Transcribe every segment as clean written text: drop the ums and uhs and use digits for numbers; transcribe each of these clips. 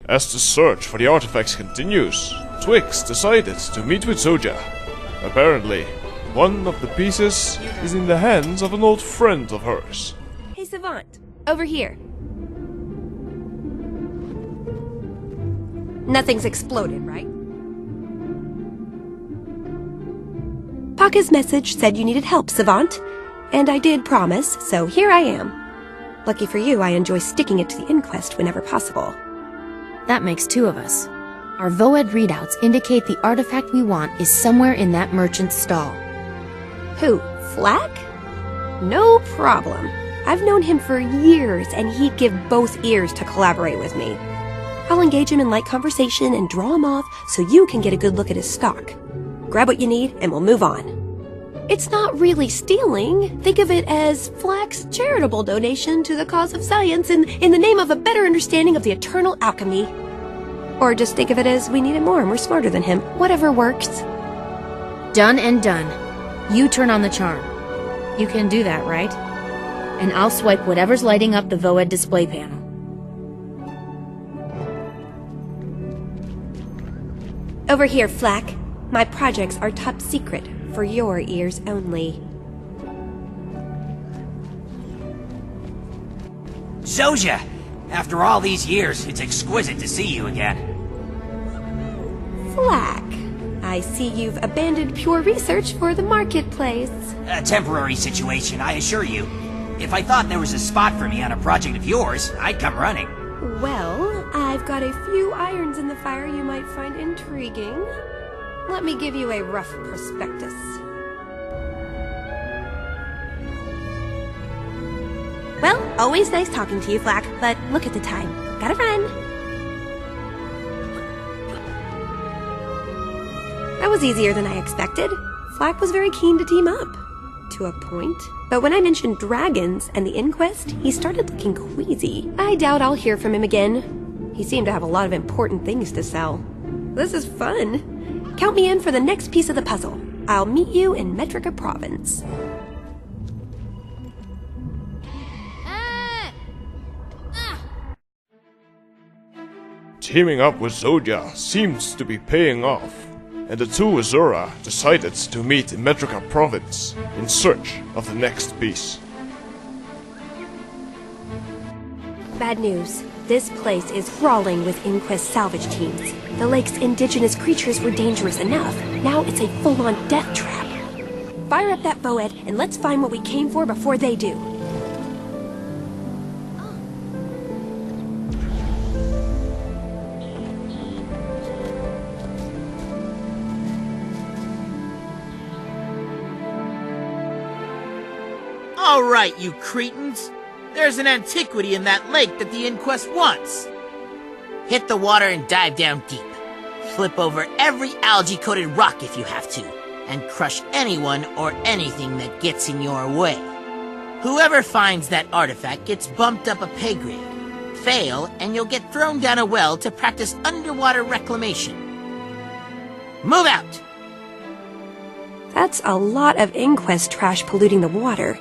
As the search for the artifacts continues, Twixx decided to meet with Zoija. Apparently, one of the pieces is in the hands of an old friend of hers. Hey Savant, over here. Nothing's exploded, right? Paka's message said you needed help, Savant. And I did promise, so here I am. Lucky for you, I enjoy sticking it to the inquest whenever possible. That makes two of us. Our VOED readouts indicate the artifact we want is somewhere in that merchant's stall. Who, Flack? No problem. I've known him for years, and he'd give both ears to collaborate with me. I'll engage him in light conversation and draw him off so you can get a good look at his stock. Grab what you need, and we'll move on. It's not really stealing. Think of it as Flack's charitable donation to the cause of science in the name of a better understanding of the eternal alchemy. Or just think of it as we need it more and we're smarter than him. Whatever works. Done and done. You turn on the charm. You can do that, right? And I'll swipe whatever's lighting up the VOED display panel. Over here, Flack. My projects are top secret, for your ears only. Zoija! After all these years, it's exquisite to see you again. Flack, I see you've abandoned pure research for the marketplace. A temporary situation, I assure you. If I thought there was a spot for me on a project of yours, I'd come running. Well, I've got a few irons in the fire you might find intriguing. Let me give you a rough prospectus. Well, always nice talking to you, Flack, but look at the time. Gotta run. That was easier than I expected. Flack was very keen to team up. To a point. But when I mentioned dragons and the inquest, he started looking queasy. I doubt I'll hear from him again. He seemed to have a lot of important things to sell. This is fun. Count me in for the next piece of the puzzle. I'll meet you in Metrica Province. Teaming up with Zoija seems to be paying off, and the two Asura decided to meet in Metrica Province in search of the next piece. Bad news. This place is crawling with inquest salvage teams. The lake's indigenous creatures were dangerous enough. Now it's a full-on death trap. Fire up that VOED and let's find what we came for before they do. All right, you cretins. There's an antiquity in that lake that the inquest wants. Hit the water and dive down deep. Flip over every algae-coated rock if you have to, and crush anyone or anything that gets in your way. Whoever finds that artifact gets bumped up a pay grade. Fail, and you'll get thrown down a well to practice underwater reclamation. Move out! That's a lot of inquest trash polluting the water.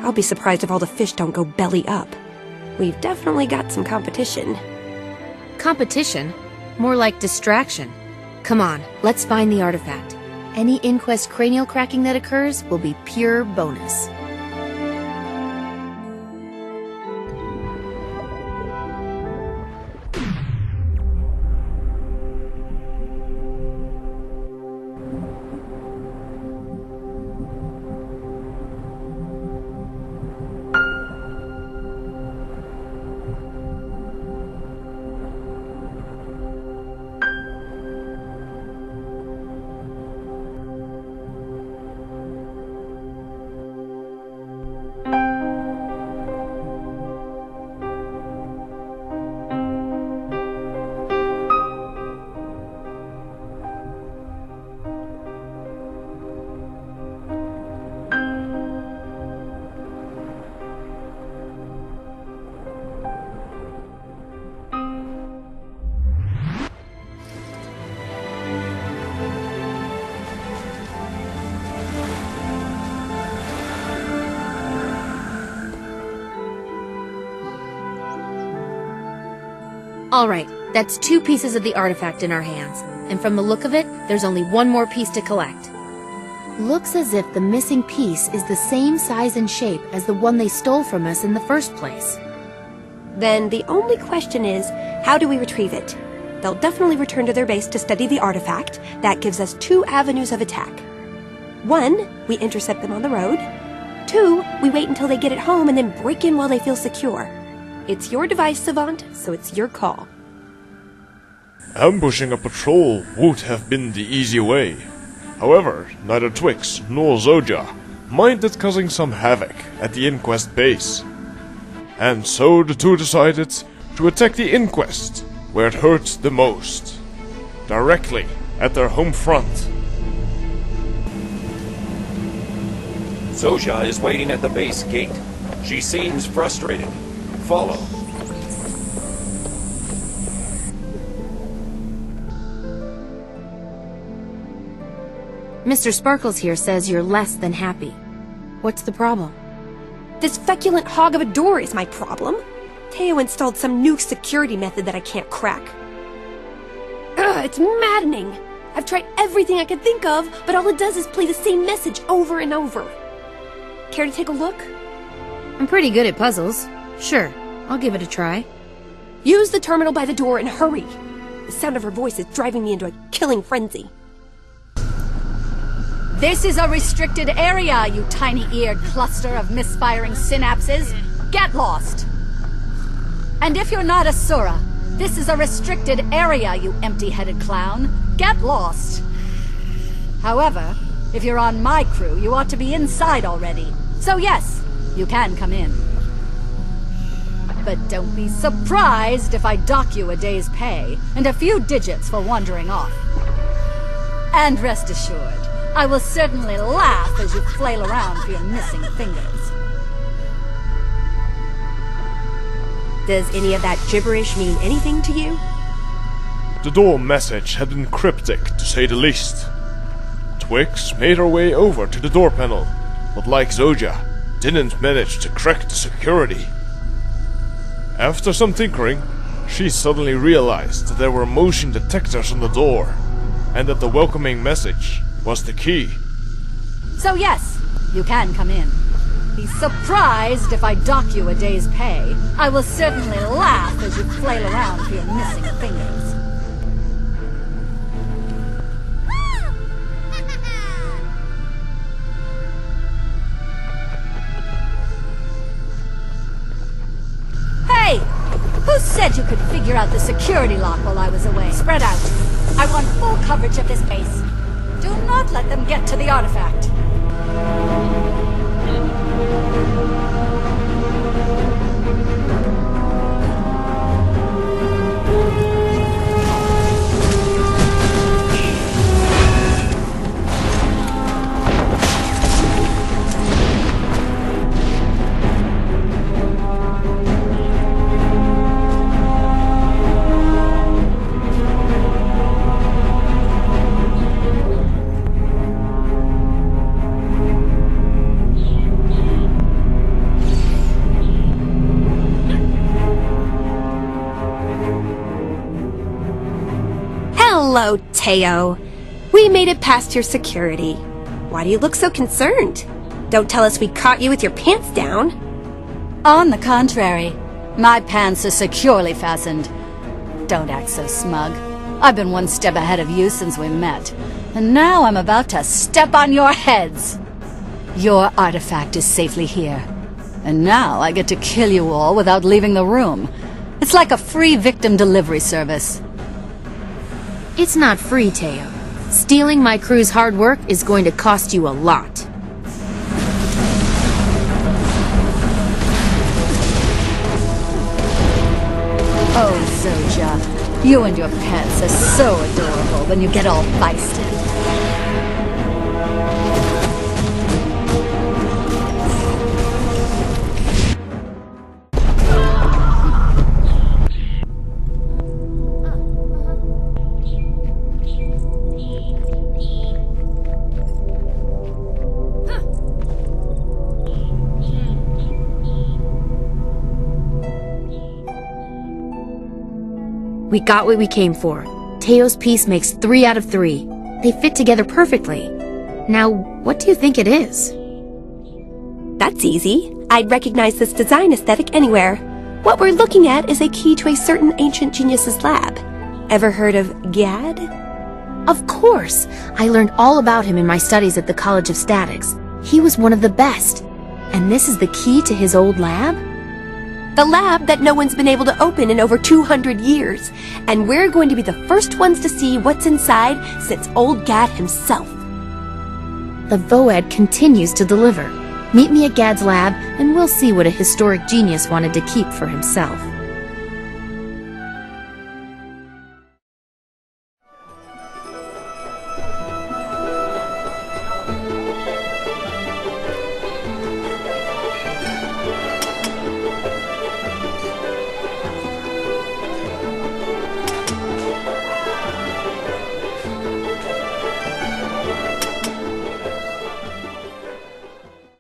I'll be surprised if all the fish don't go belly up. We've definitely got some competition. Competition? More like distraction. Come on, let's find the artifact. Any inquest cranial cracking that occurs will be pure bonus. Alright, That's 2 pieces of the artifact in our hands, and from the look of it, there's only 1 more piece to collect. Looks as if the missing piece is the same size and shape as the one they stole from us in the first place. Then the only question is, how do we retrieve it? They'll definitely return to their base to study the artifact. That gives us 2 avenues of attack. 1, we intercept them on the road. 2, we wait until they get it home and then break in while they feel secure. It's your device, Savant, so it's your call. Ambushing a patrol would have been the easy way. However, neither Twixx nor Zoija minded causing some havoc at the Inquest base. And so the two decided to attack the Inquest where it hurt the most. Directly at their home front. Zoija is waiting at the base gate. She seems frustrated. Follow. Mr. Sparkles here says you're less than happy. What's the problem? This feculent hog of a door is my problem. Teo installed some new security method that I can't crack. Ugh, it's maddening. I've tried everything I could think of, but all it does is play the same message over and over. Care to take a look? I'm pretty good at puzzles. Sure, I'll give it a try. Use the terminal by the door and hurry. The sound of her voice is driving me into a killing frenzy. This is a restricted area, you tiny-eared cluster of misfiring synapses. Get lost! And if you're not Asura, this is a restricted area, you empty-headed clown. Get lost! However, if you're on my crew, you ought to be inside already. So yes, you can come in. But don't be surprised if I dock you a day's pay and a few digits for wandering off. And rest assured, I will certainly laugh as you flail around for your missing fingers. Does any of that gibberish mean anything to you? The door message had been cryptic, to say the least. Twixx made her way over to the door panel, but like Zoija, didn't manage to crack the security. After some tinkering, she suddenly realized that there were motion detectors on the door, and that the welcoming message was the key. So yes, you can come in. Be surprised if I dock you a day's pay. I will certainly laugh as you flail around for your missing fingers. Hey! Who said you could figure out the security lock while I was away? Spread out. I want full coverage of this base. Do not let them get to the artifact. Hello, Teo. We made it past your security. Why do you look so concerned? Don't tell us we caught you with your pants down. On the contrary, my pants are securely fastened. Don't act so smug. I've been one step ahead of you since we met, and now I'm about to step on your heads. Your artifact is safely here, and now I get to kill you all without leaving the room. It's like a free victim delivery service. It's not free, Teo. Stealing my crew's hard work is going to cost you a lot. Oh, Zoija, you and your pets are so adorable when you get all feisty. We got what we came for. Teo's piece makes 3 out of 3. They fit together perfectly. Now, what do you think it is? That's easy. I'd recognize this design aesthetic anywhere. What we're looking at is a key to a certain ancient genius's lab. Ever heard of Gad? Of course! I learned all about him in my studies at the College of Statics. He was one of the best. And this is the key to his old lab? The lab that no one's been able to open in over 200 years. And we're going to be the first ones to see what's inside since old Gad himself. The Voed continues to deliver. Meet me at Gad's lab, and we'll see what a historic genius wanted to keep for himself.